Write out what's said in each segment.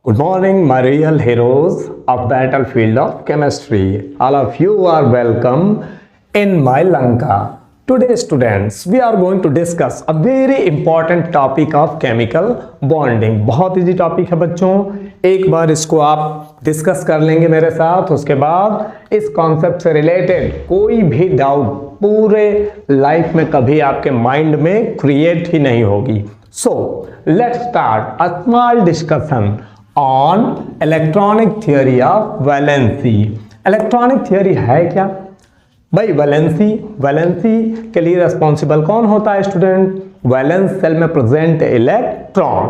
Good morning, my real heroes of battlefield of chemistry. All of you are welcome in my Lanka. Today, students, we are going to discuss a very important topic of chemical bonding. बहुत easy topic है बच्चों, एक बार इसको आप discuss कर लेंगे मेरे साथ, उसके बाद इस कॉन्सेप्ट से रिलेटेड कोई भी डाउट पूरे लाइफ में कभी आपके माइंड में क्रिएट ही नहीं होगी. So, let's start a small discussion on electronic theory of valency. Electronic theory है क्या भाई? वैलेंसी के लिए रेस्पॉन्सिबल कौन होता है स्टूडेंट? वैलेंस सेल में प्रेजेंट इलेक्ट्रॉन.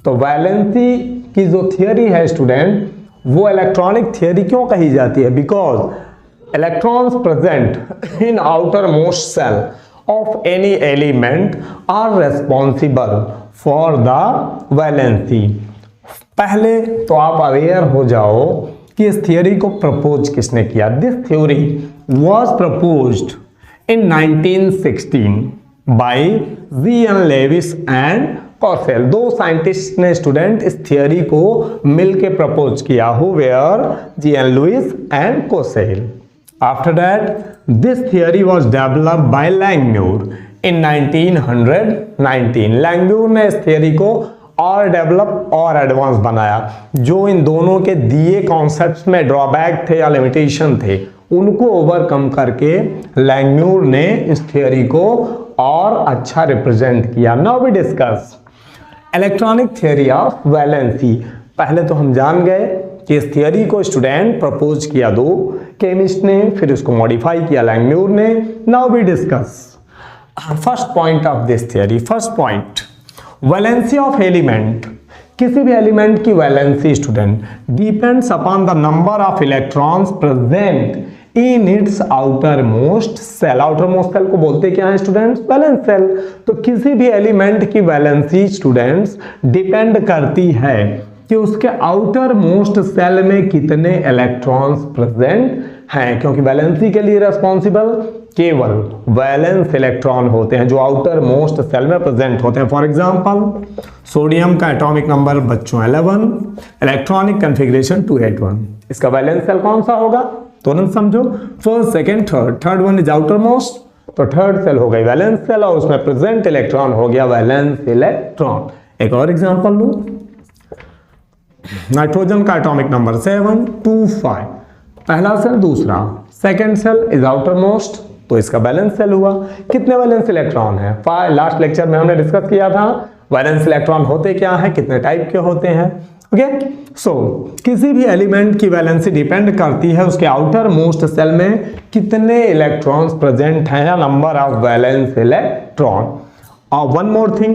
तो वैलेंसी की जो थियोरी है स्टूडेंट, वो इलेक्ट्रॉनिक थियोरी क्यों कही जाती है? Because electrons present in outer most shell of any element are responsible for the valency. पहले तो आप अवेयर हो जाओ कि इस थियोरी को प्रपोज किसने किया. This theory was proposed in 1916 by G N. Lewis and Kossel. दो साइंटिस्ट ने स्टूडेंट इस थियोरी को मिलके प्रपोज किया, who were G N. Lewis and Kossel. After that this theory was developed by Langmuir in 1919. Langmuir ने इस थियोरी को और डेवलप और एडवांस बनाया. जो इन दोनों के दिए कॉन्सेप्ट्स में ड्रॉबैक थे या लिमिटेशन थे, उनको ओवरकम करके लैंगम्यूर ने इस थियोरी को और अच्छा रिप्रेजेंट किया. Now we discuss electronic theory of valency. पहले तो हम जान गए कि इस थियोरी को स्टूडेंट प्रपोज किया दो केमिस्ट ने, फिर इसको मॉडिफाई किया लैंगम्यूर ने. Now we discuss first point of this theory. First point, valency of element. किसी भी एलिमेंट की valency student depends upon the number of electrons present in its outer most shell. Outer most shell को बोलते क्या है students? Valence shell. तो किसी भी एलिमेंट की वैलेंसी स्टूडेंट्स डिपेंड करती है कि उसके आउटर मोस्ट सेल में कितने इलेक्ट्रॉन्स प्रेजेंट हैं, क्योंकि वैलेंसी के लिए रिस्पॉन्सिबल केवल वैलेंस इलेक्ट्रॉन होते हैं जो आउटर मोस्ट सेल में प्रेजेंट होते हैं. फॉर एग्जांपल सोडियम का एटॉमिक नंबर बच्चों 11, इलेक्ट्रॉनिक कॉन्फ़िगरेशन 281. इसका वैलेंस सेल कौन सा होगा? तुरंत समझो. First, second, third one is outermost, तो थर्ड सेल हो गई वैलेंस सेल और उसमें प्रेजेंट इलेक्ट्रॉन हो गया वैलेंस इलेक्ट्रॉन. एक और एग्जांपल लो, नाइट्रोजन का एटॉमिक नंबर 725. पहला सेल, दूसरा, second shell is outermost, तो इसका बैलेंस सेल हुआ. कितने वैलेंस इलेक्ट्रॉन है? 5. लास्ट लेक्चर में हमने डिस्कस किया था वैलेंस इलेक्ट्रॉन होते क्या है, कितने टाइप के होते हैं. ओके, सो किसी भी एलिमेंट की वैलेंसी डिपेंड करती है उसके आउटर मोस्ट सेल में कितने इलेक्ट्रॉन्स प्रेजेंट हैं या नंबर ऑफ वैलेंस इलेक्ट्रॉन. और one more thing,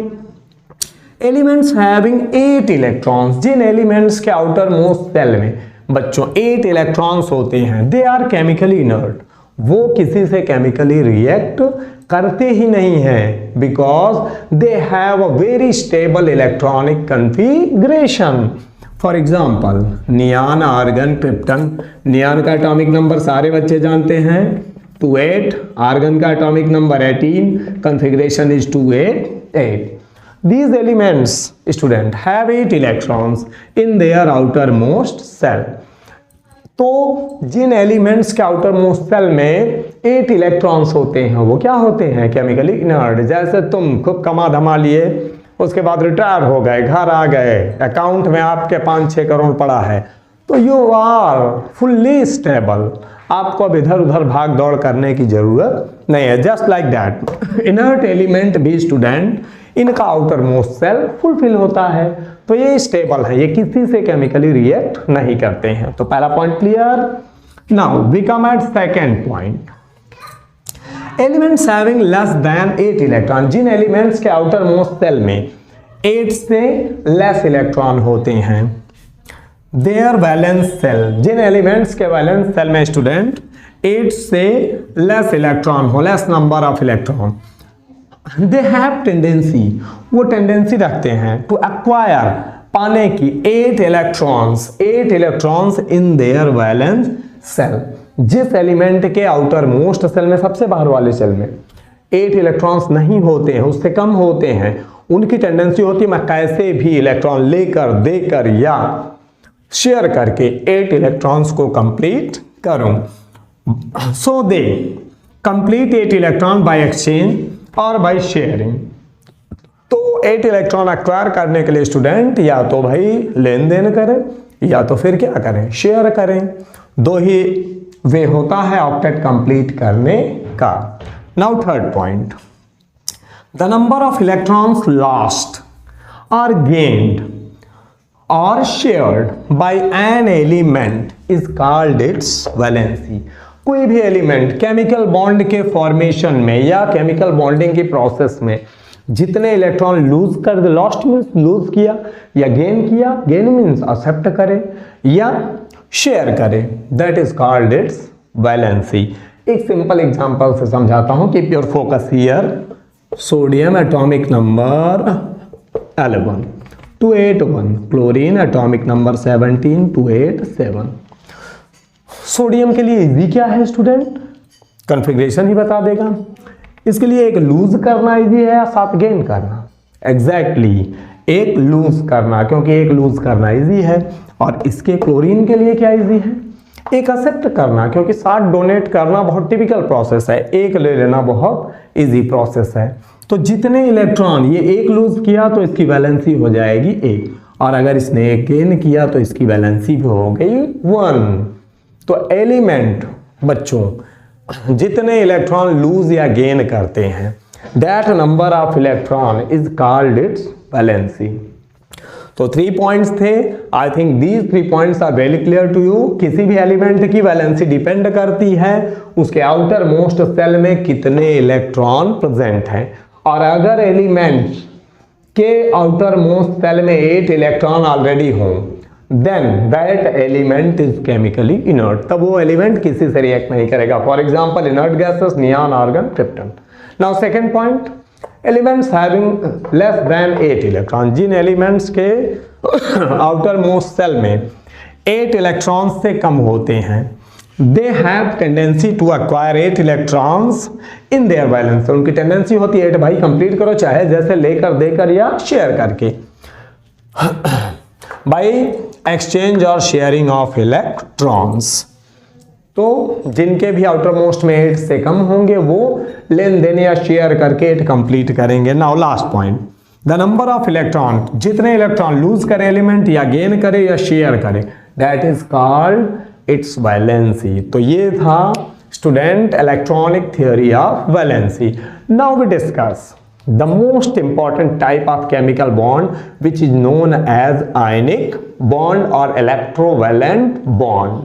elements having 8 electrons. जिन एलिमेंट्स के आउटर मोस्ट सेल में बच्चों 8 इलेक्ट्रॉन्स होते हैं, दे आर केमिकली इनर्ट. वो किसी से केमिकली रिएक्ट करते ही नहीं हैं, because they have a very stable electronic configuration. For example neon, argon, krypton. Neon का एटॉमिक नंबर सारे बच्चे जानते हैं 28, आर्गन का atomic number 18, configuration is 288. These elements student have 8 electrons in their outermost cell. तो जिन एलिमेंट्स के outer most shell में 8 electrons होते हैं, वो क्या होते हैं? Chemically inert. जैसे तुम खूब कमा धमा लिए, उसके बाद रिटायर हो गए, घर आ गए, अकाउंट में आपके 5-6 करोड़ पड़ा है, तो यू आर फुल्ली स्टेबल. आपको अब इधर उधर भाग दौड़ करने की जरूरत नहीं है. Just like that inert element भी स्टूडेंट इनका आउटर मोस्ट सेल फुलफिल होता है, तो ये स्टेबल है, ये किसी से केमिकली रिएक्ट नहीं करते हैं. तो पहला point clear. Now we come at second point, elements having less than 8 electron. जिन एलिमेंट्स के आउटर मोस्ट सेल में 8 से लेस इलेक्ट्रॉन होते हैं, देयर वैलेंस सेल. जिन एलिमेंट्स के वैलेंस सेल में स्टूडेंट 8 से लेस इलेक्ट्रॉन हो, less number of electron, they have tendency, वो टेंडेंसी रखते हैं टू एक्वायर, पाने की 8 electrons in their valence shell. जिस एलिमेंट के आउटर मोस्ट सेल में, सबसे बाहर वाले सेल में 8 इलेक्ट्रॉन्स नहीं होते हैं, उससे कम होते हैं, उनकी टेंडेंसी होती है मैं कैसे भी इलेक्ट्रॉन लेकर देकर या शेयर करके 8 इलेक्ट्रॉन्स को कंप्लीट करूं। So they complete 8 electron by exchange और बाय शेयरिंग। तो 8 इलेक्ट्रॉन एक्वायर करने के लिए स्टूडेंट या तो भाई लेन देन करें या तो फिर क्या करें, शेयर करें। दो ही वे होता है ऑक्टेट कंप्लीट करने का। Now third point, the number of electrons lost और गेन्ड और shared by an element is called its valency. कोई भी एलिमेंट केमिकल बॉन्ड के फॉर्मेशन में या केमिकल बॉन्डिंग की प्रोसेस में जितने इलेक्ट्रॉन लूज कर दे, लॉस्ट मीन्स लूज किया या गेन किया, गेन मीन्स एक्सेप्ट करे या शेयर करे, that is called its valency. एक सिंपल एग्जांपल से समझाता हूं कि pure focus here, sodium atomic number 11 281, chlorine atomic number 17 287। Sodium के लिए इजी क्या है स्टूडेंट, कॉन्फ़िगरेशन ही बता देगा। इसके लिए एक लूज करना इजी है या साथ गेन करना, एग्जैक्टली एक लूज करना, क्योंकि एक लूज करना इजी है। और इसके क्लोरीन के लिए क्या इजी है, एक एक्सेप्ट करना, क्योंकि साथ डोनेट करना बहुत टिपिकल प्रोसेस है, एक ले लेना बहुत इजी प्रोसेस है। तो जितने इलेक्ट्रॉन ये एक लूज किया तो इसकी वैलेंसी हो जाएगी 1, और अगर इसने एक गेन किया तो इसकी वैलेंसी भी हो गई 1। तो एलिमेंट बच्चों जितने इलेक्ट्रॉन लूज या गेन करते हैं, that number of electron is called its valency. तो 3 पॉइंट्स थे। I think these 3 points are very clear to you. किसी भी एलिमेंट की वैलेंसी डिपेंड करती है उसके आउटर मोस्ट सेल में कितने इलेक्ट्रॉन प्रेजेंट हैं, और अगर एलिमेंट के आउटर मोस्ट सेल में 8 इलेक्ट्रॉन ऑलरेडी हों, then that element is chemically inert, तब वो एलिमेंट किसी से रिएक्ट नहीं करेगा। For example inert gases, neon, argon, krypton. Now second point, elements having less than 8 electron, जिन एलिमेंट्स के आउटर मोस्ट सेल में 8 इलेक्ट्रॉन से कम होते हैं, they have tendency to acquire 8 electrons in their valence. उनकी टेंडेंसी होती है 8 भाई कंप्लीट करो, चाहे जैसे लेकर देकर या शेयर करके, बाई एक्सचेंज और शेयरिंग ऑफ इलेक्ट्रॉन्स। तो जिनके भी आउटर मोस्ट में 8 से कम होंगे वो लेन देन या शेयर करके 8 कंप्लीट करेंगे। Now last point, the number of electron, जितने इलेक्ट्रॉन लूज करे एलिमेंट या गेन करे या शेयर करे, that is called its valency. तो ये था student electronic theory of valency. Now we discuss the most important type of chemical bond, which is known as ionic bond or electrovalent bond.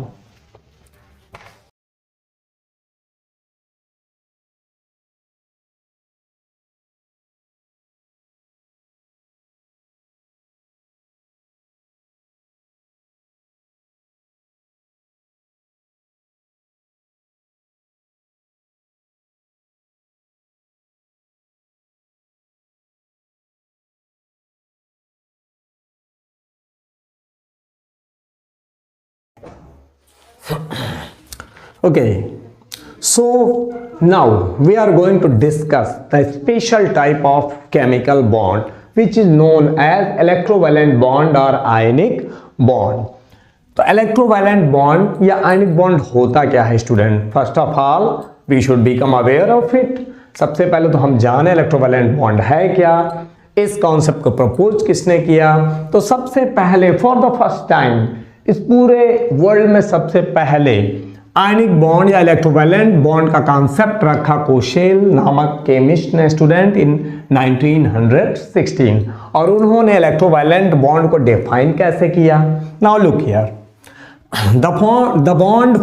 Okay, so now we are going to discuss the special type of chemical bond which is known as electrovalent bond or ionic bond. तो electrovalent bond या ionic bond होता क्या है student? First of all we should become aware of it. सबसे पहले तो हम जाने इलेक्ट्रोवैलेंट बॉन्ड है क्या, इस कॉन्सेप्ट को प्रपोज किसने किया। तो सबसे पहले फॉर द फर्स्ट टाइम इस पूरे वर्ल्ड में सबसे पहले आयनिक बॉन्ड या इलेक्ट्रोवैलेंट बॉन्ड का कॉन्सेप्ट रखा कोशेल नामक केमिस्ट ने स्टूडेंट इन 1916, और उन्होंने इलेक्ट्रोवैलेंट बॉन्ड को डिफाइन कैसे किया। Now look here, the bond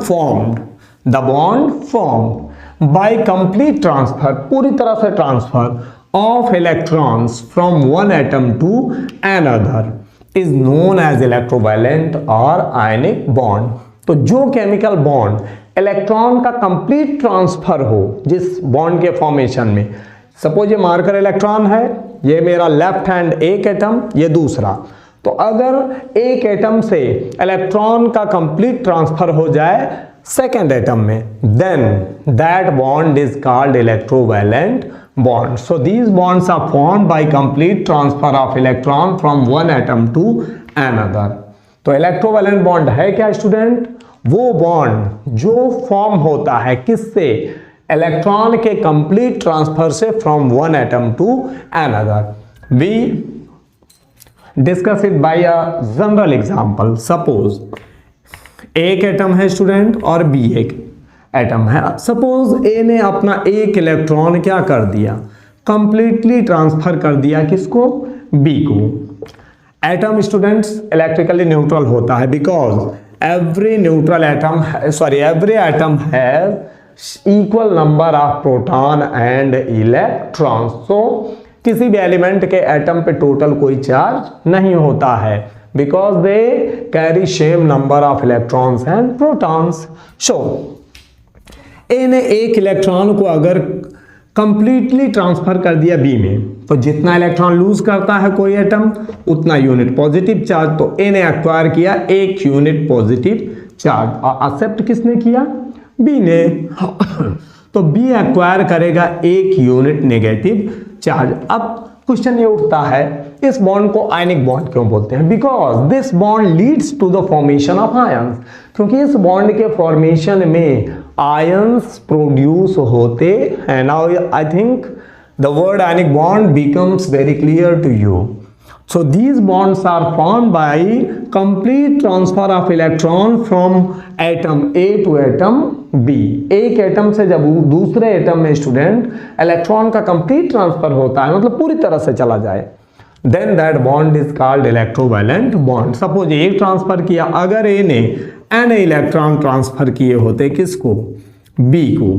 formed by complete transfer, पूरी तरह से transfer of electrons from one atom to another is known as electrovalent और आयनिक बॉन्ड। तो जो केमिकल बॉन्ड इलेक्ट्रॉन का कंप्लीट ट्रांसफर हो जिस बॉन्ड के फॉर्मेशन में, सपोज ये मार्कर इलेक्ट्रॉन है, ये मेरा लेफ्ट हैंड एक एटम, ये दूसरा, तो अगर एक एटम से इलेक्ट्रॉन का कंप्लीट ट्रांसफर हो जाए सेकेंड एटम में, then that bond is called electrovalent bond. So these bonds are formed by complete transfer of electron from one atom to another. तो इलेक्ट्रोवैलेंट बॉन्ड है क्या स्टूडेंट? वो bond जो form होता है किससे? इलेक्ट्रॉन के कंप्लीट ट्रांसफर से from one atom to another. We discuss it by a general example. Suppose एक एटम है स्टूडेंट और बी एक एटम है। सपोज ए ने अपना एक इलेक्ट्रॉन क्या कर दिया? कंप्लीटली ट्रांसफर कर दिया किसको? बी को। एटम स्टूडेंट्स इलेक्ट्रिकली न्यूट्रल होता है because every atom has equal number of proton and electrons. So किसी भी एलिमेंट के एटम पे टोटल कोई चार्ज नहीं होता है because they carry same number of electrons and protons. So A ने एक इलेक्ट्रॉन को अगर कंप्लीटली ट्रांसफर कर दिया बी में, तो जितना इलेक्ट्रॉन लूज करता है कोई एटम उतना यूनिट पॉजिटिव चार्ज। तो ए ने एक्वायर किया एक यूनिट पॉजिटिव चार्ज और एक्सेप्ट किसने किया? बी ने। तो बी एक्वायर करेगा एक यूनिट नेगेटिव चार्ज। अब क्वेश्चन ये उठता है इस बॉन्ड को आयनिक बॉन्ड क्यों बोलते हैं? Because this bond leads to the formation of ions. क्योंकि इस बॉन्ड के फॉर्मेशन में आयंस प्रोड्यूस होते हैं। Now I think the word ionic bond becomes very clear to you. So these bonds are formed by complete transfer of electron from atom A to atom B. एक atom से जब दूसरे atom में student electron का complete transfer होता है, मतलब पूरी तरह से चला जाए, then that bond is called electrovalent bond. Suppose एक ट्रांसफर किया, अगर A ने n इलेक्ट्रॉन ट्रांसफर किए होते किसको? B को,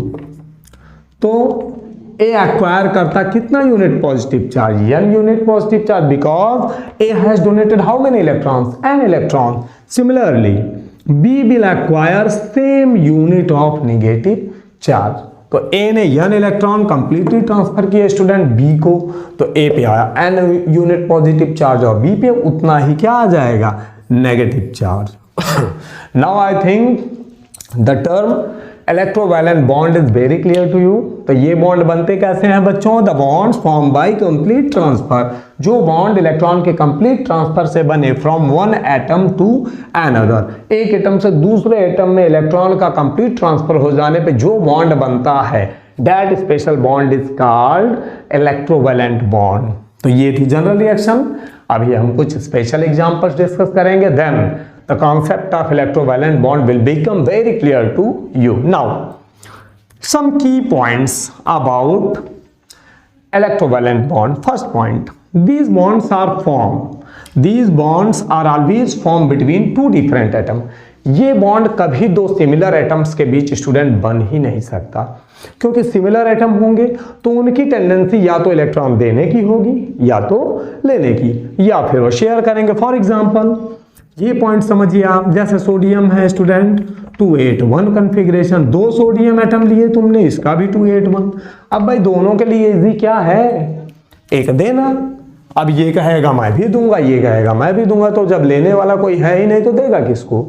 तो ए एक्वायर करता कितना unit positive charge? n unit positive charge because A has donated how many electrons? n electron. Similarly B will acquire same unit of negative charge. तो A ने n electron completely transfer किया student B को, तो A पे आया n unit positive charge और B पे उतना ही क्या आ जाएगा? Negative charge. Now I think the term electrovalent bond is very clear to you. तो ये बॉन्ड बनते कैसे हैं बच्चों? The bonds form by complete transfer. जो बॉन्ड इलेक्ट्रॉन के कंप्लीट ट्रांसफर से बने from one atom to another, एक एटम से दूसरे एटम में इलेक्ट्रॉन का कंप्लीट ट्रांसफर हो जाने पे जो बॉन्ड बनता है that special bond is called electrovalent bond. तो ये थी जनरल रिएक्शन। अभी हम कुछ स्पेशल एग्जांपल्स डिस्कस करेंगे, then the concept of electrovalent bond will become very clear to you. Now, some key points about electrovalent bond. First point, these bonds are formed. These bonds are always formed between two different atoms. ये bond कभी दो similar atoms के बीच student बन ही नहीं सकता, क्योंकि similar atom होंगे तो उनकी टेंडेंसी या तो इलेक्ट्रॉन देने की होगी या तो लेने की, या फिर वो शेयर करेंगे। फॉर एग्जांपल ये पॉइंट समझिए आप, जैसे सोडियम है स्टूडेंट 281 कॉन्फ़िगरेशन, दो सोडियम एटम लिए तुमने, इसका भी 281। अब भाई दोनों के लिए इजी क्या है? एक देना। अब ये कहेगा मैं भी दूंगा, ये कहेगा मैं भी दूंगा, तो जब लेने वाला कोई है ही नहीं तो देगा किसको?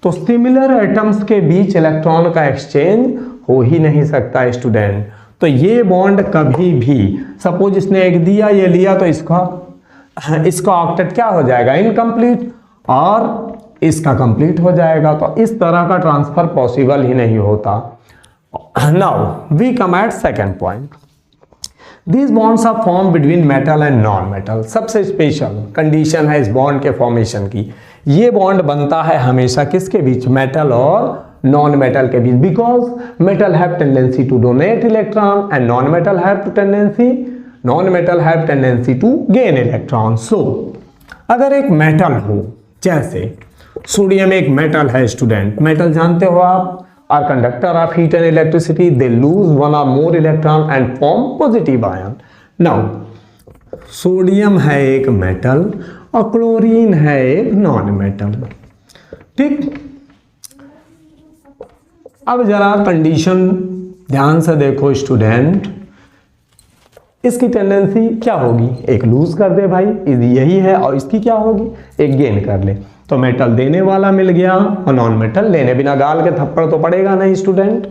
तो सिमिलर एटम्स के बीच इलेक्ट्रॉन का एक्सचेंज हो ही नहीं सकता स्टूडेंट। तो ये बॉन्ड कभी भी, सपोज इसने एक दिया ये लिया, तो इसका ऑक्टेट क्या हो जाएगा? इनकम्प्लीट, और इसका कंप्लीट हो जाएगा। तो इस तरह का ट्रांसफर पॉसिबल ही नहीं होता। Now we come at second point, these bonds are form between metal and non metal. सबसे स्पेशल कंडीशन है इस बॉन्ड के फॉर्मेशन की, ये बॉन्ड बनता है हमेशा किसके बीच? मेटल और नॉन मेटल के बीच, because metal have tendency to donate electron and non metal have tendency to gain electron. So अगर एक मेटल हो, जैसे सोडियम एक मेटल है स्टूडेंट, मेटल जानते हो आप are conductor of heat and electricity, they lose one or more electron and form positive ion. Now sodium है एक मेटल और क्लोरीन है एक नॉन मेटल, ठीक। अब जरा कंडीशन ध्यान से देखो स्टूडेंट, इसकी टेंडेंसी क्या होगी? एक लूज कर दे भाई, यही है, और इसकी क्या होगी? एक गेन कर ले। तो मेटल देने वाला मिल गया और नॉन मेटल लेने, बिना गाल के थप्पड़ तो पड़ेगा नहीं स्टूडेंट।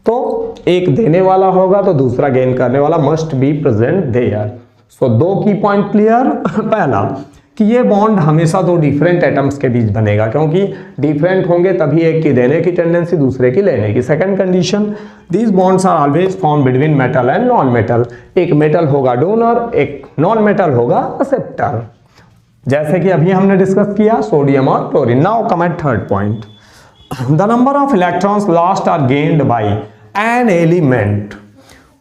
तो एक देने वाला होगा तो दूसरा गेन करने वाला मस्ट बी प्रेजेंट देयर। सो दो की पॉइंट क्लियर। पहला कि ये बॉन्ड हमेशा दो डिफरेंट एटम्स के बीच बनेगा, क्योंकि डिफरेंट होंगे तभी एक की देने की टेंडेंसी, दूसरे की लेने की। Second condition, these bonds are always form between metal and non metal. एक मेटल होगा डोनर, एक नॉन मेटल होगा एक्सेप्टर, जैसे कि अभी हमने डिस्कस किया सोडियम और chlorine. Now come at third point, the number of electrons lost or gained by an element.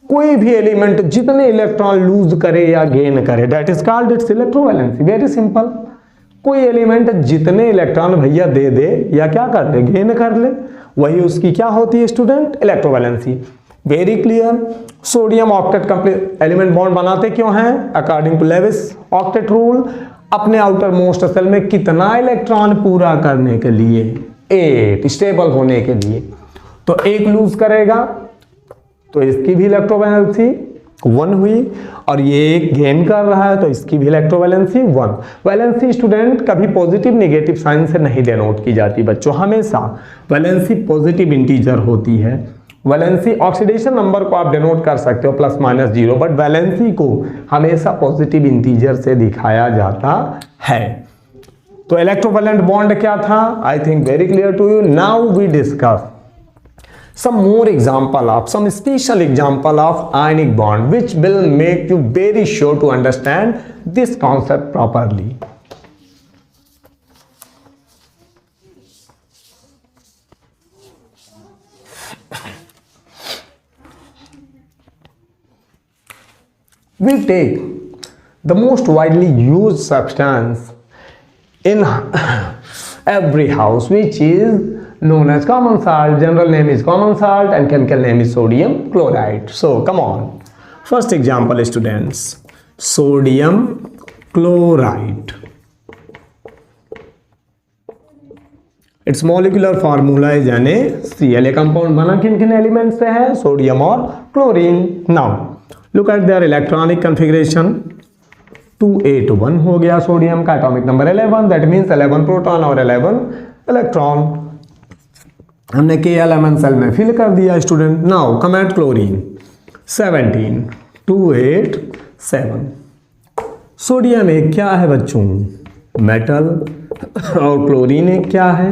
कोई भी एलिमेंट जितने इलेक्ट्रॉन लूज करे या गेन करे, that is called it's electrovalency. Very simple, कोई एलिमेंट जितने इलेक्ट्रॉन भैया दे दे या क्या कर ले, गेन कर ले, वही उसकी क्या होती है student, electrovalency. Very clear. Sodium octet complete element bond बनाते क्यों हैं, according to Lewis octet rule, अपने आउटर मोस्ट सेल में कितना इलेक्ट्रॉन पूरा करने के लिए, 8 स्टेबल होने के लिए। तो एक लूज करेगा तो इसकी भी इलेक्ट्रोवैलेंसी 1 हुई, और ये एक गेन कर रहा है तो इसकी भी इलेक्ट्रोवैलेंसी 1। वैलेंसी स्टूडेंट कभी पॉजिटिव नेगेटिव साइन से नहीं डिनोट की जाती बच्चों, हमेशा वैलेंसी पॉजिटिव इंटीजर होती है। वैलेंसी ऑक्सीडेशन नंबर को आप डिनोट कर सकते हो +-0, बट वैलेंसी को हमेशा पॉजिटिव इंटीजर से दिखाया जाता है। तो इलेक्ट्रोवैलेंट बॉन्ड क्या था, I think very clear to you. Now we discuss some more example of some special example of ionic bond which will make you very sure to understand this concept properly. We take the most widely used substance in every house, which is known as common salt. General name is common salt and chemical name is sodium chloride. So come on, first example students, sodium chloride. Its molecular formula is NaCl. ये compound बना किन किन element से है, sodium और chlorine. Now look at their electronic configuration. 281 हो गया sodium का, atomic number 11, that means 11 proton और 11 इलेक्ट्रॉन। हमने K11 सेल में फिल कर दिया student. Now come at chlorine, 17, 287। Sodium एक क्या है बच्चों, मेटल, और क्लोरीन एक क्या है,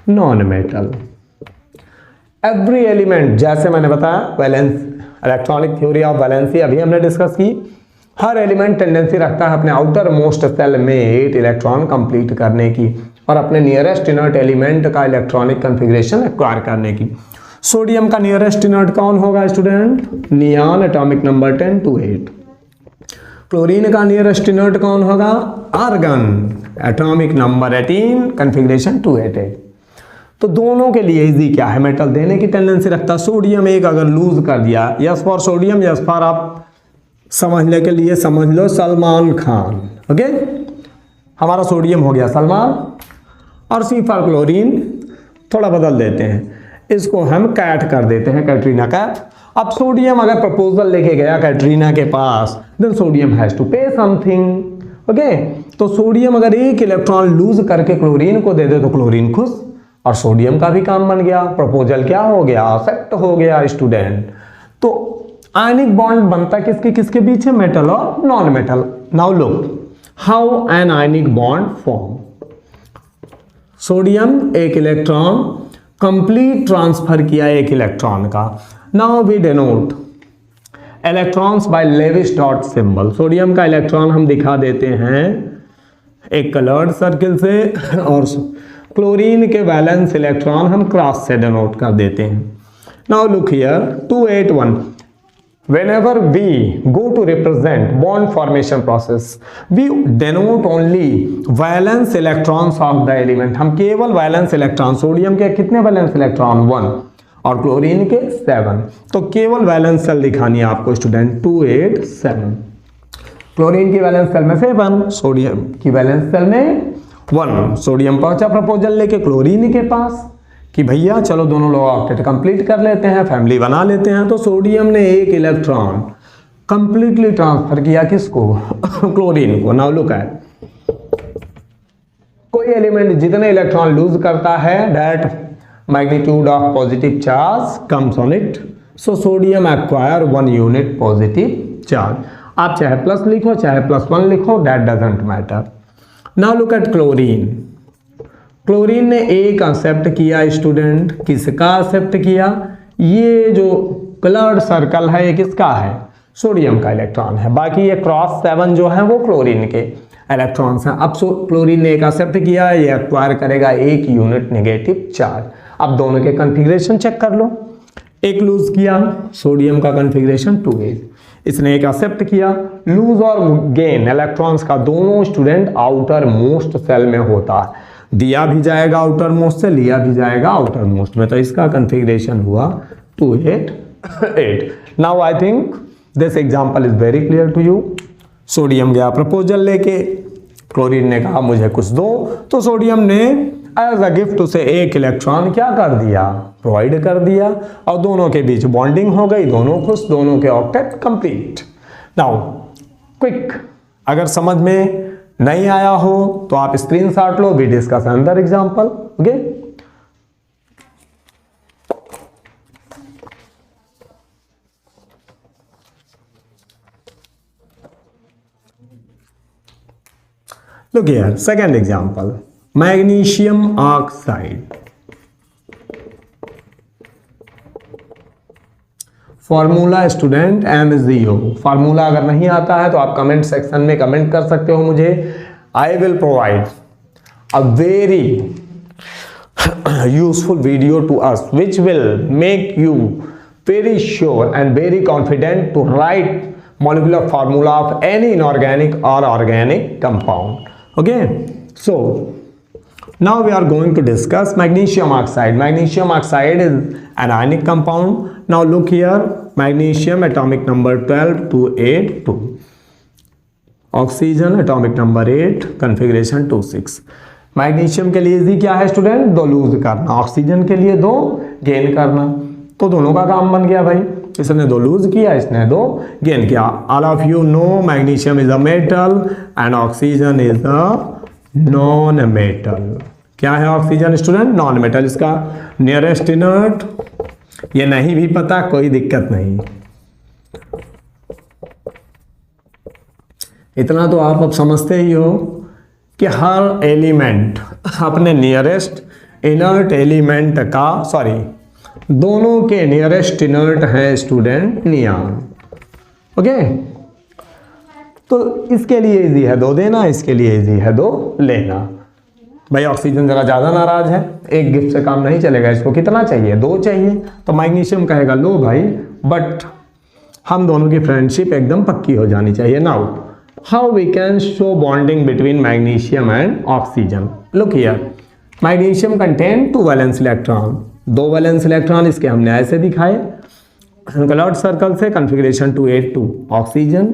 नॉन मेटल। एवरी एलिमेंट, जैसे मैंने बताया valence electronic theory of valency अभी हमने डिस्कस की, हर एलिमेंट टेंडेंसी रखता है अपने आउटर मोस्ट सेल में 8 इलेक्ट्रॉन कंप्लीट करने की और अपने नियरेस्ट इनर्ट एलिमेंट का इलेक्ट्रॉनिक कॉन्फ़िगरेशन एक्वायर करने की। सोडियम का नियरेस्ट इनर्ट कौन होगा student, neon, atomic number 10, 2,8। Chlorine का नियरेस्ट इनर्ट कौन होगा, आर्गन, एटॉमिक नंबर 18, कॉन्फ़िगरेशन 288। तो दोनों के लिए इजी क्या है, मेटल देने की टेंडेंसी रखता। सोडियम एक अगर लूज कर दिया, yes for sodium, yes for आप समझने के लिए समझ लो सलमान खान, ओके, हमारा सोडियम हो गया सलमान, और सी फॉर क्लोरीन थोड़ा बदल देते हैं, इसको हम कैट कर देते हैं, कैटरीना कैट। अब सोडियम अगर प्रपोजल लेके गया कैटरीना के पास, देन सोडियम हैज टू पे समथिंग, ओके। तो सोडियम अगर एक इलेक्ट्रॉन लूज करके क्लोरीन को दे दे तो क्लोरीन खुश, और सोडियम का भी काम बन गया, प्रपोजल क्या हो गया, एक्सेप्ट हो गया स्टूडेंट। तो आयनिक बॉन्ड बनता किसके किसके बीच है, मेटल और non metal. Now look how an ionic bond form. Sodium एक इलेक्ट्रॉन कंप्लीट ट्रांसफर किया एक इलेक्ट्रॉन का। Now we denote electrons by Lewis dot symbol. Sodium का इलेक्ट्रॉन हम दिखा देते हैं एक कलर्ड सर्किल से, और क्लोरीन के वैलेंस इलेक्ट्रॉन हम क्रॉस से डिनोट कर देते हैं। Now look here 281, whenever we go to represent bond formation process, we denote only valence electrons of the element. हम केवल वैलेंस इलेक्ट्रॉन, सोडियम के कितने वैलेंस इलेक्ट्रॉन 1 और क्लोरीन के 7, तो केवल वैलेंस सेल दिखानी है आपको स्टूडेंट 287। क्लोरीन की वैलेंस सेल में 7, सोडियम की वैलेंस सेल में 1। सोडियम पहुंचा प्रपोजल लेके क्लोरीन के पास कि भैया चलो दोनों लोग ऑक्टेट कंप्लीट कर लेते हैं, फैमिली बना लेते हैं। तो सोडियम ने एक इलेक्ट्रॉन कंप्लीटली ट्रांसफर किया किसको, क्लोरीन को। नाउ लुक एट, कोई एलिमेंट जितने इलेक्ट्रॉन लूज करता है, that magnitude of positive charge comes on it. So sodium acquire 1 unit positive charge. आप चाहे प्लस लिखो चाहे +1 लिखो, that doesn't matter. Now look at chlorine. Chlorine ने एक एक्सेप्ट किया स्टूडेंट, किसका एक्सेप्ट किया? ये जो कलर्ड सर्कल है ये किसका है? सोडियम का इलेक्ट्रॉन है। बाकी ये क्रॉस 7 जो है वो क्लोरीन के इलेक्ट्रॉन्स हैं। अब क्लोरीन ने एक एक्सेप्ट किया, ये एक्वायर करेगा 1 यूनिट नेगेटिव चार्ज। अब दोनों के कॉन्फ़िगरेशन चेक कर लो। एक लूज किया, सोडियम का कॉन्फ़िगरेशन 2s, इसने एक एक्सेप्ट किया। लूज और गेन इलेक्ट्रॉन्स का दोनों स्टूडेंट आउटर मोस्ट सेल में होता है। दिया भी जाएगा आउटर मोस्ट से, लिया भी जाएगा आउटर मोस्ट में, तो इसका कॉन्फ़िगरेशन हुआ 2 8 8। Now I think this example is very clear to you. Sodium गया प्रपोजल लेके, क्लोरीन ने कहा मुझे कुछ दो, तो सोडियम ने एज अ गिफ्ट उसे एक इलेक्ट्रॉन क्या कर दिया? प्रोवाइड कर दिया, और दोनों के बीच बॉन्डिंग हो गई, दोनों खुश, दोनों के ऑक्टेट कंप्लीट। नाउ क्विक, अगर समझ में नहीं आया हो तो आप स्क्रीनशॉट लो, we discuss another example. Okay, look here, second example, magnesium oxide। Formula student MgO। Formula अगर नहीं आता है तो आप कमेंट सेक्शन में कमेंट कर सकते हो मुझे। I will provide a very useful video to us which will make you very sure and very confident to write molecular formula of any inorganic or organic compound. Okay, so now we are going to discuss magnesium oxide. Magnesium oxide is an ionic compound. Now look here, magnesium atomic number 12 282, oxygen atomic number 8, configuration 26। Magnesium के लिए easy क्या है student? 2 loose करना, oxygen के लिए 2 gain करना, तो दोनों का काम बन गया भाई। इसने 2 लूज किया, इसने 2 गेन किया। All of you know magnesium is a metal and oxygen is a non metal. क्या है ऑक्सीजन स्टूडेंट? Non metal. इसका नियरेस्ट इनर्ट ये नहीं भी पता, कोई दिक्कत नहीं, इतना तो आप अब समझते ही हो कि हर एलिमेंट अपने नियरेस्ट इनर्ट एलिमेंट का, सॉरी दोनों के नियरेस्ट इनर्ट है स्टूडेंट नियॉन। ओके, तो इसके लिए इजी है 2 देना, इसके लिए इजी है 2 लेना। भाई ऑक्सीजन जरा ज़्यादा नाराज है, एक गिफ्ट से काम नहीं चलेगा, इसको कितना चाहिए? 2 चाहिए। तो मैग्नीशियम कहेगा लो भाई, बट हम दोनों की फ्रेंडशिप एकदम पक्की हो जानी चाहिए। Now how we can show bonding between magnesium and oxygen? Look here, magnesium contain 2 valence electron, 2 valence electron इसके हमने ऐसे दिखाए कलर्ड सर्कल से, कॉन्फ़िगरेशन 282, ऑक्सीजन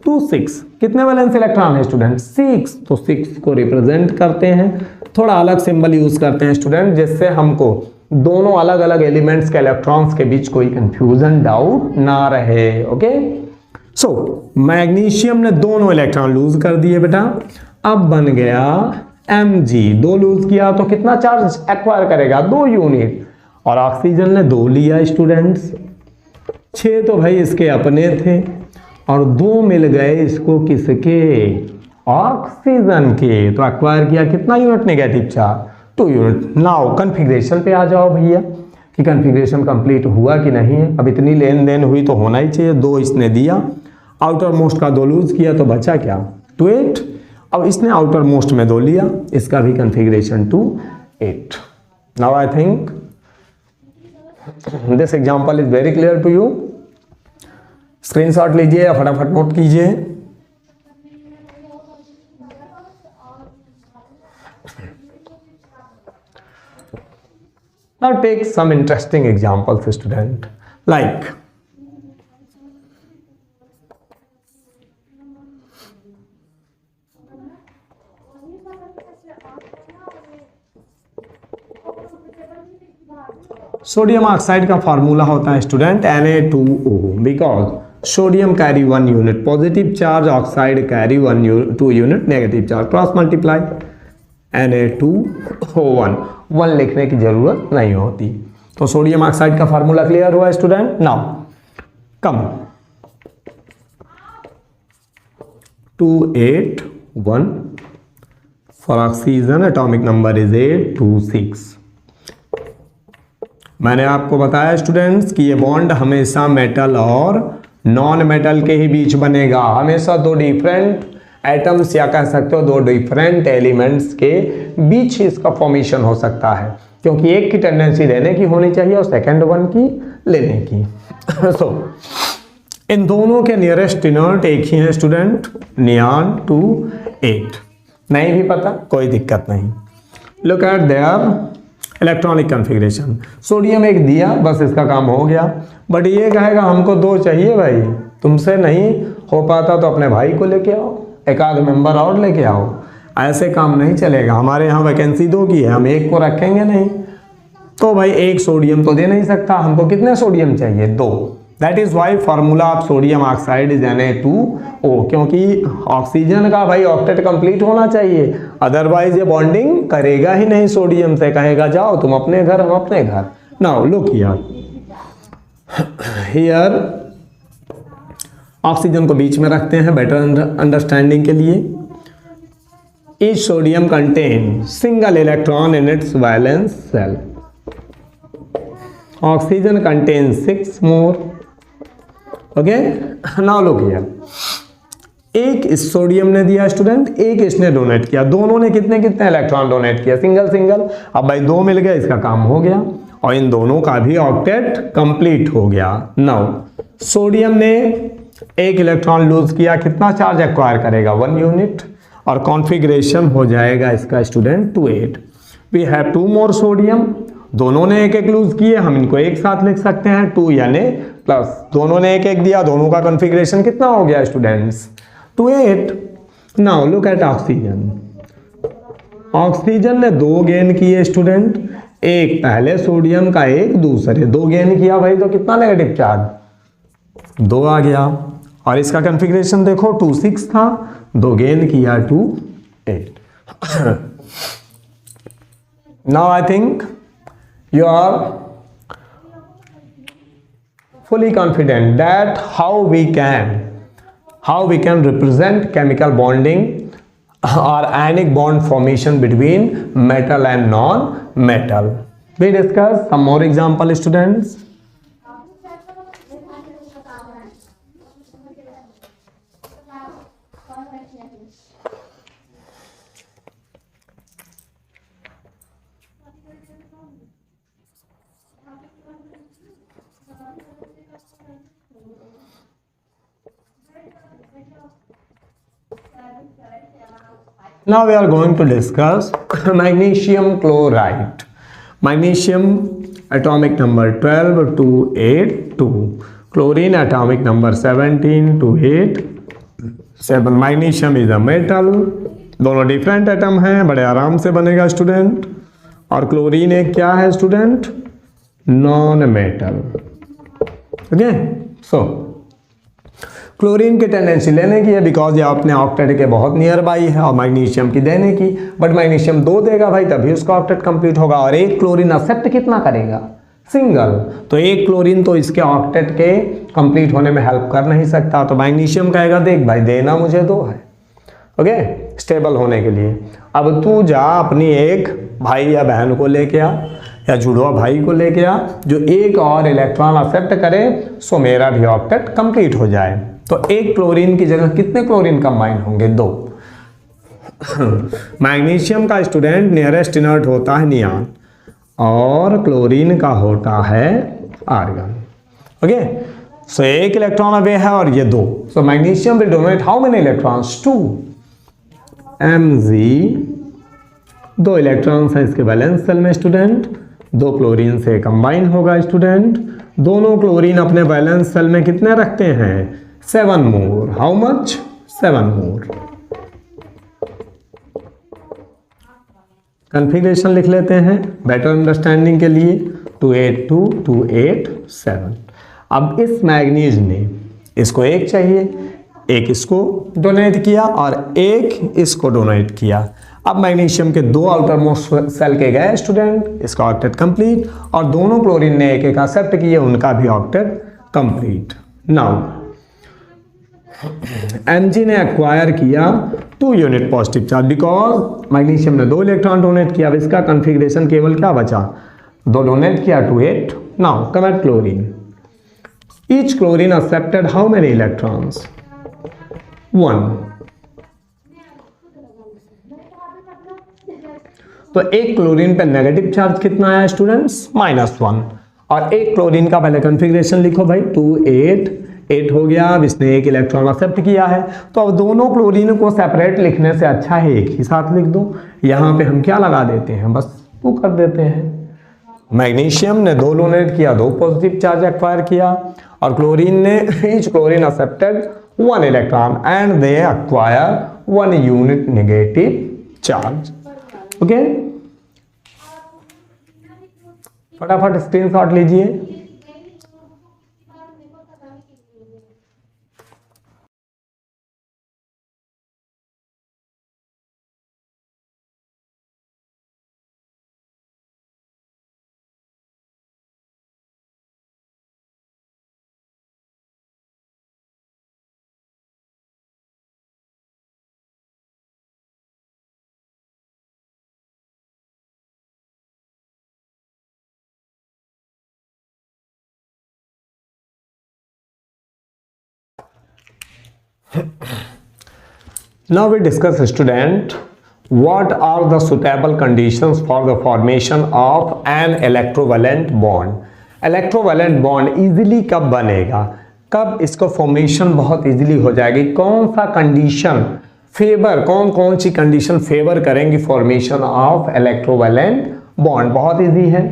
26। कितने वैलेंस इलेक्ट्रॉन है स्टूडेंट? 6। तो 6 को रिप्रेजेंट करते हैं, थोड़ा अलग सिंबल यूज करते हैं स्टूडेंट, जिससे हमको दोनों अलग अलग एलिमेंट्स के इलेक्ट्रॉन्स के बीच कोई कंफ्यूजन डाउट ना रहे। ओके, सो मैग्नीशियम ने दोनों इलेक्ट्रॉन लूज कर दिए बेटा, अब बन गया Mg। 2 लूज किया तो कितना चार्ज एक्वायर करेगा? 2 यूनिट। और ऑक्सीजन ने 2 लिया स्टूडेंट्स, 6 तो भाई इसके अपने थे, और 2 मिल गए इसको किसके? ऑक्सीजन के। तो एक्वायर किया कितना unit negative charge? 2 unit. Now configuration पे आ जाओ भैया कि कॉन्फ़िगरेशन कंप्लीट हुआ कि नहीं है। अब इतनी लेन देन हुई तो होना ही चाहिए। 2 इसने दिया, आउटर मोस्ट का 2 लूज किया, तो बचा क्या? 2 8। अब इसने आउटर मोस्ट में 2 लिया, इसका भी configuration 2 8। Now I think this example is very clear to you. Screenshot लीजिए या फटाफट नोट कीजिए। Now take some interesting examples student, like sodium oxide का फार्मूला होता है student Na2O, because sodium carry 1 unit positive charge, oxide carry 2 unit negative charge, cross multiply Na2O1, 1 लिखने की जरूरत नहीं होती। तो सोडियम ऑक्साइड का फार्मूला क्लियर हुआ student. Now come 281 for oxygen atomic number is 826। मैंने आपको बताया स्टूडेंट्स कि ये बॉन्ड हमेशा मेटल और नॉन मेटल के ही बीच बनेगा, हमेशा दो डिफरेंट एटम्स या कह सकते हो दो डिफरेंट एलिमेंट्स के बीच ही इसका फॉर्मेशन हो सकता है, क्योंकि एक की टेंडेंसी देने की होनी चाहिए और सेकंड वन की लेने की। सो इन दोनों के नियरेस्ट इनर्ट एक ही है स्टूडेंट, नियॉन 28। नहीं भी पता कोई दिक्कत नहीं। Look at there electronic configuration. Sodium एक दिया, बस इसका काम हो गया, बट ये कहेगा हमको दो चाहिए भाई, तुमसे नहीं हो पाता तो अपने भाई को लेके आओ, एक आध मेंबर और लेके आओ। ऐसे काम नहीं चलेगा, हमारे यहाँ वैकेंसी दो की है, हम एक को रखेंगे नहीं, तो भाई एक सोडियम तो दे नहीं सकता, हमको कितने सोडियम चाहिए? दो। That is why formula of sodium oxide is Na2O, क्योंकि ऑक्सीजन का भाई ऑक्टेट कंप्लीट होना चाहिए, अदरवाइज ये बॉन्डिंग करेगा ही नहीं सोडियम से, कहेगा जाओ तुम अपने घर हम अपने घर। नाउ लुक हियर ऑक्सीजन को बीच में रखते हैं बेटर अंडरस्टैंडिंग के लिए। Each sodium contain single electron in its valence shell, oxygen contain 6 more. Okay, now look here, एक इस सोडियम ने दिया स्टूडेंट, एक इसने डोनेट किया, दोनों ने कितने कितने इलेक्ट्रॉन डोनेट किया? Single single. अब भाई दो मिल गए, इसका काम हो गया और इन दोनों का भी ऑक्टेट कंप्लीट हो गया। नाउ सोडियम ने एक इलेक्ट्रॉन लूज किया, कितना चार्ज एक्वायर करेगा? 1 यूनिट, और कॉन्फ़िगरेशन हो जाएगा इसका student 28। We have 2 more sodium, दोनों ने एक एक लूज किए, हम इनको एक साथ लिख सकते हैं 2 यानी प्लस, दोनों ने एक एक दिया, दोनों का कॉन्फ़िगरेशन कितना हो गया students? 28। Now look at oxygen. Oxygen ने 2 गेन किए स्टूडेंट, एक पहले सोडियम का, एक दूसरे, 2 गेन किया भाई, तो कितना नेगेटिव चार्ज? 2 आ गया। और इसका कॉन्फ़िगरेशन देखो 2 6 था, 2 गेन किया 2 8। Now I think you are fully confident that how we can represent chemical bonding or ionic bond formation between metal and non-metal. We discuss some more example students. Now we are going to discuss magnesium chloride. Magnesium atomic number 12,282. Chlorine atomic number 17,287. Magnesium is a metal. दोनों different atom हैं, बड़े आराम से बनेगा student. और chlorine एक क्या है student? Non metal. Okay, so chlorine की टेंडेंसी लेने की है बिकॉज ये अपने ऑक्टेट के बहुत नियर बाई है, और मैग्नीशियम की देने की, बट मैग्नीशियम 2 देगा भाई तभी उसका ऑक्टेट कंप्लीट होगा, और एक क्लोरीन एक्सेप्ट कितना करेगा? सिंगल। तो एक क्लोरीन तो इसके ऑक्टेट के कंप्लीट होने में हेल्प कर नहीं सकता, तो मैग्नीशियम कहेगा देख भाई देना मुझे 2 है, ओके, स्टेबल होने के लिए। अब तू जा अपनी एक भाई या बहन को लेके आ, या जुड़वा भाई को लेके आ, जो एक और इलेक्ट्रॉन एक्सेप्ट करे, सो मेरा भी ऑक्टेट कंप्लीट हो जाए। तो एक क्लोरीन की जगह कितने क्लोरीन कंबाइन होंगे? 2। मैग्नीशियम का स्टूडेंट नियरेस्ट इनर्ट होता है नियॉन, और क्लोरीन का होता है आर्गन। ओके, सो एक इलेक्ट्रॉन अवे है और ये 2, so magnesium will donate how many electrons? 2 Mg। 2 electrons हैं इसके वैलेंस सेल में स्टूडेंट, 2 क्लोरीन से कंबाइन होगा स्टूडेंट। दोनों क्लोरीन अपने वैलेंस सेल में कितने रखते हैं? 7 more. How much? 7 more. Configuration लिख लेते हैं बेटर अंडरस्टैंडिंग के लिए, 282 287। अब इस मैग्नीज ने इसको एक चाहिए, एक इसको डोनेट किया और एक इसको डोनेट किया। अब मैग्नीशियम के 2 आउटर मोस्ट सेल के गए स्टूडेंट, इसका ऑक्टेट कंप्लीट, और दोनों क्लोरीन ने एक एक एक्सेप्ट किए, उनका भी ऑक्टेट कंप्लीट। नाउ Mg ने एक्वायर किया 2 unit positive charge, because magnesium ने 2 इलेक्ट्रॉन डोनेट किया। अब इसका कॉन्फ़िगरेशन केवल क्या बचा, 2 डोनेट किया, 2 8। Now come at chlorine. Each chlorine accepted how many electrons, 1। तो एक क्लोरीन पे नेगेटिव चार्ज कितना आया स्टूडेंट्स, -1। और एक क्लोरीन का पहले कॉन्फ़िगरेशन लिखो भाई, 2 8 8 हो गया। अब इसने एक इलेक्ट्रॉन एक्सेप्ट किया है, तो अब दोनों क्लोरीन को सेपरेट लिखने से अच्छा है एक ही साथ लिख दो। यहाँ पे हम क्या लगा देते हैं, बस 2 कर देते हैं। मैग्नीशियम ने 2 डोनेट किया, 2 पॉजिटिव चार्ज एक्वायर किया, और क्लोरीन ने each chlorine accepted 1 electron and they acquire 1 unit negative charge. Okay, फटाफट स्क्रीनशॉट लीजिए। Now we discuss, student, what are the suitable conditions for the formation of an electrovalent bond? electrovalent bond easily कब बनेगा, कब इसको formation बहुत easily हो जाएगी, कौन सा कंडीशन फेवर, कौन कौन सी कंडीशन फेवर करेंगी फॉर्मेशन ऑफ इलेक्ट्रोवैलेंट बॉन्ड? बहुत इजी है।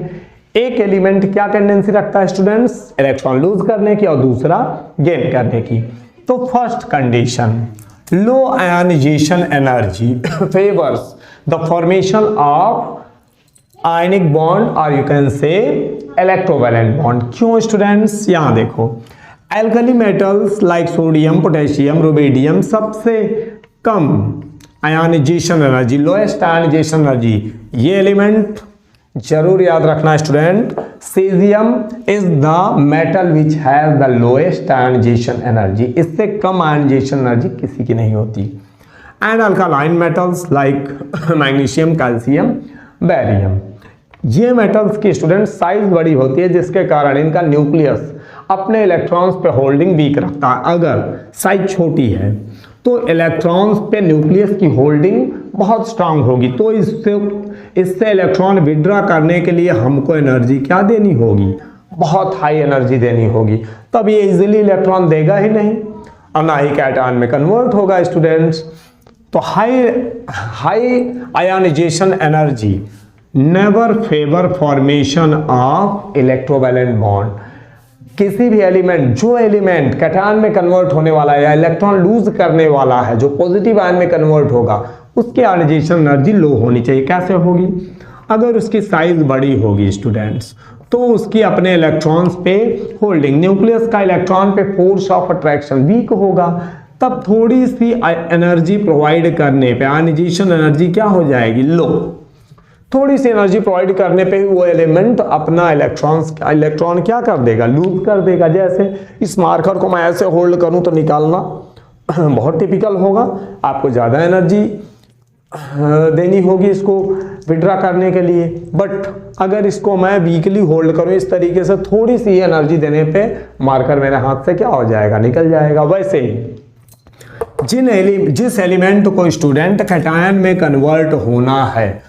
एक एलिमेंट क्या टेंडेंसी रखता है स्टूडेंट्स, इलेक्ट्रॉन लूज करने की, और दूसरा गेन करने की। तो first condition, low ionization energy favours the formation of ionic bond or you can say electrovalent bond. क्यों स्टूडेंट्स, यहां देखो, alkali metals like sodium, potassium, rubidium सबसे कम ionization energy, lowest ionization energy, ये एलिमेंट जरूर याद रखना student. Caesium is the metal which has the lowest ionization energy, इससे कम आयनाइजेशन एनर्जी किसी की नहीं होती। And alkaline metals like magnesium, calcium, barium, ये मेटल्स की स्टूडेंट साइज बड़ी होती है, जिसके कारण इनका न्यूक्लियस अपने इलेक्ट्रॉन्स पे होल्डिंग वीक रखता है। अगर साइज छोटी है तो इलेक्ट्रॉन्स पे न्यूक्लियस की होल्डिंग बहुत स्ट्रांग होगी, तो इससे इलेक्ट्रॉन विड्रॉ करने के लिए हमको एनर्जी क्या देनी होगी, बहुत हाई एनर्जी देनी होगी। तब ये इजीली इलेक्ट्रॉन देगा ही नहीं और ना ही कैटायन में कन्वर्ट होगा स्टूडेंट्स। तो high ionisation energy never favour formation of electrovalent bond. किसी भी एलिमेंट, जो एलिमेंट कैटायन में कन्वर्ट होने वाला है या इलेक्ट्रॉन लूज करने वाला है, जो पॉजिटिव आयन में कन्वर्ट होगा, उसकी आयनाइजेशन एनर्जी लो होनी चाहिए। कैसे होगी, अगर उसकी साइज बड़ी होगी स्टूडेंट्स, तो उसकी अपने इलेक्ट्रॉन्स पे होल्डिंग, न्यूक्लियस का इलेक्ट्रॉन पे फोर्स ऑफ अट्रैक्शन वीक होगा, तब थोड़ी सी एनर्जी प्रोवाइड करने पे आयनाइजेशन एनर्जी क्या हो जाएगी, लो। थोड़ी सी एनर्जी प्रोवाइड करने पे ही वो एलिमेंट अपना इलेक्ट्रॉन क्या कर देगा, लूज कर देगा। जैसे इस मार्कर को मैं ऐसे होल्ड करूं तो निकालना बहुत टिपिकल होगा, आपको ज़्यादा एनर्जी देनी होगी इसको विड्रॉ करने के लिए। बट अगर इसको मैं वीकली होल्ड करूं इस तरीके से, थोड़ी सी एनर्जी देने पे मार्कर मेरे हाथ से क्या हो जाएगा, निकल जाएगा। वैसे ही जिस एलिमेंट को स्टूडेंट कैटायन में कन्वर्ट होना है,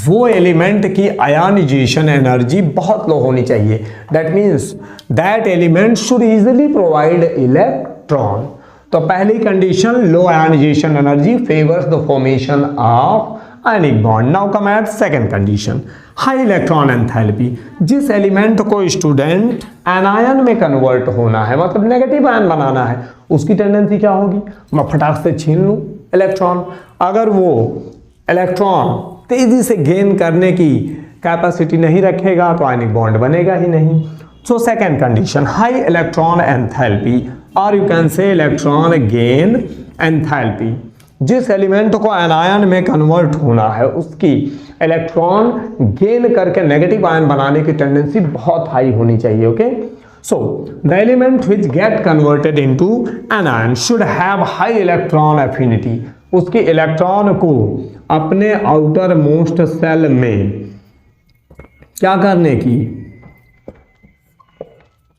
वो एलिमेंट की आयनाइजेशन एनर्जी बहुत लो होनी चाहिए। That means that element should easily provide electron. तो पहली condition, low ionization energy favours the formation of ionic bond. Now come at second condition, high electron enthalpy. जिस एलिमेंट को student anion में convert होना है, मतलब नेगेटिव आयन बनाना है, उसकी टेंडेंसी क्या होगी, मैं फटाक से छीन लूं इलेक्ट्रॉन। अगर वो इलेक्ट्रॉन तेजी से गेन करने की कैपेसिटी नहीं रखेगा तो आयनिक बॉन्ड बनेगा ही नहीं। So second condition, high electron enthalpy or you can say electron gain enthalpy. जिस एलिमेंट को एनायन में कन्वर्ट होना है, उसकी इलेक्ट्रॉन गेन करके नेगेटिव आयन बनाने की टेंडेंसी बहुत हाई होनी चाहिए। Okay, so the element which get converted into anion should have high electron affinity। उसके इलेक्ट्रॉन को अपने आउटर मोस्ट सेल में क्या करने की,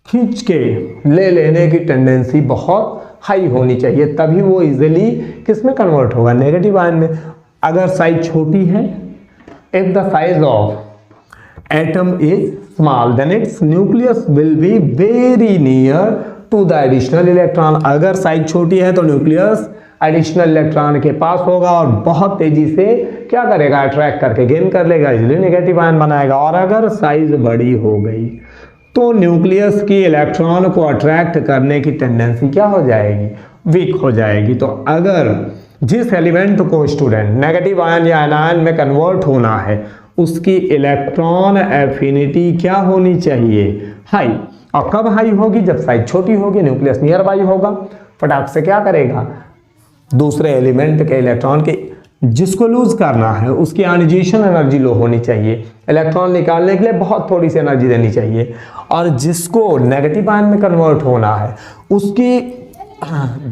खींच के ले लेने की टेंडेंसी बहुत हाई होनी चाहिए, तभी वो इजीली किस में कन्वर्ट होगा, नेगेटिव आयन में। अगर साइज छोटी है, if the size of atom is small then its nucleus will be very near to the additional electron. अगर साइज छोटी है तो न्यूक्लियस एडिशनल इलेक्ट्रॉन के पास होगा और बहुत तेजी से क्या करेगा, अट्रैक्ट करके गेन कर लेगा, इसलिए नेगेटिव आयन बनाएगा। और अगर साइज बड़ी हो गई तो न्यूक्लियस की इलेक्ट्रॉन को अट्रैक्ट करने की टेंडेंसी क्या हो जाएगी, वीक हो जाएगी। तो अगर जिस एलिमेंट को स्टूडेंट नेगेटिव आयन या एनायन में कन्वर्ट होना है, उसकी इलेक्ट्रॉन एफिनिटी क्या होनी चाहिए, हाई। और कब हाई होगी, जब साइज छोटी होगी, न्यूक्लियस नियर बाई होगा, फटाक से क्या करेगा, दूसरे एलिमेंट के इलेक्ट्रॉन के जिसको लूज करना है उसकी आयोनाइजेशन एनर्जी लो होनी चाहिए, इलेक्ट्रॉन निकालने के लिए बहुत थोड़ी सी एनर्जी देनी चाहिए। और जिसको नेगेटिव आयन में कन्वर्ट होना है उसकी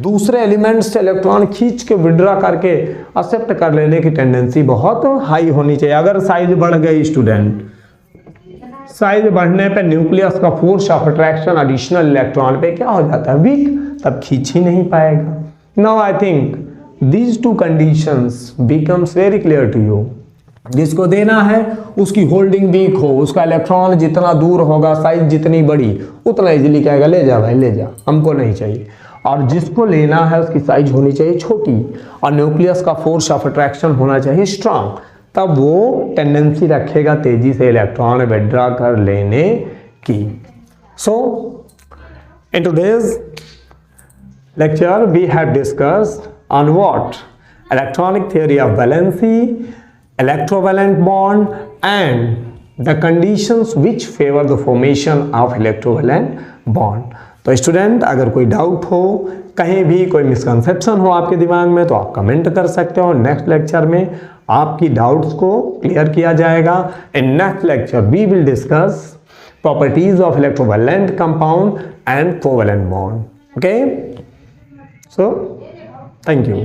दूसरे एलिमेंट से इलेक्ट्रॉन खींच के विड्रॉ करके एक्सेप्ट कर लेने की टेंडेंसी बहुत हाई होनी चाहिए। अगर साइज बढ़ गई स्टूडेंट, साइज बढ़ने पे न्यूक्लियस का force of attraction additional electron पे क्या हो जाता है, वीक, तब खींच ही नहीं पाएगा। Now I think these two conditions becomes very clear to you। जिसको देना है उसकी होल्डिंग वीक हो, उसका इलेक्ट्रॉन जितना दूर होगा, साइज जितनी बड़ी, उतना इजीली कहेगा ले जा भाई ले जा, हमको नहीं चाहिए। और जिसको लेना है उसकी साइज होनी चाहिए छोटी और न्यूक्लियस का फोर्स ऑफ अट्रैक्शन होना चाहिए स्ट्रांग, तब वो टेंडेंसी रखेगा तेजी से इलेक्ट्रॉन विड्रॉ कर लेने की। So in today's lecture we have discussed on what? Electronic theory of valency, electrovalent bond and the conditions which favor the formation of electrovalent bond। तो स्टूडेंट अगर कोई डाउट हो, कहीं भी कोई मिसकंसेप्शन हो आपके दिमाग में, तो आप कमेंट कर सकते हो। नेक्स्ट लेक्चर में आपकी डाउट्स को क्लियर किया जाएगा। In next lecture we will discuss properties of electrovalent compound and covalent bond. Okay, so thank you।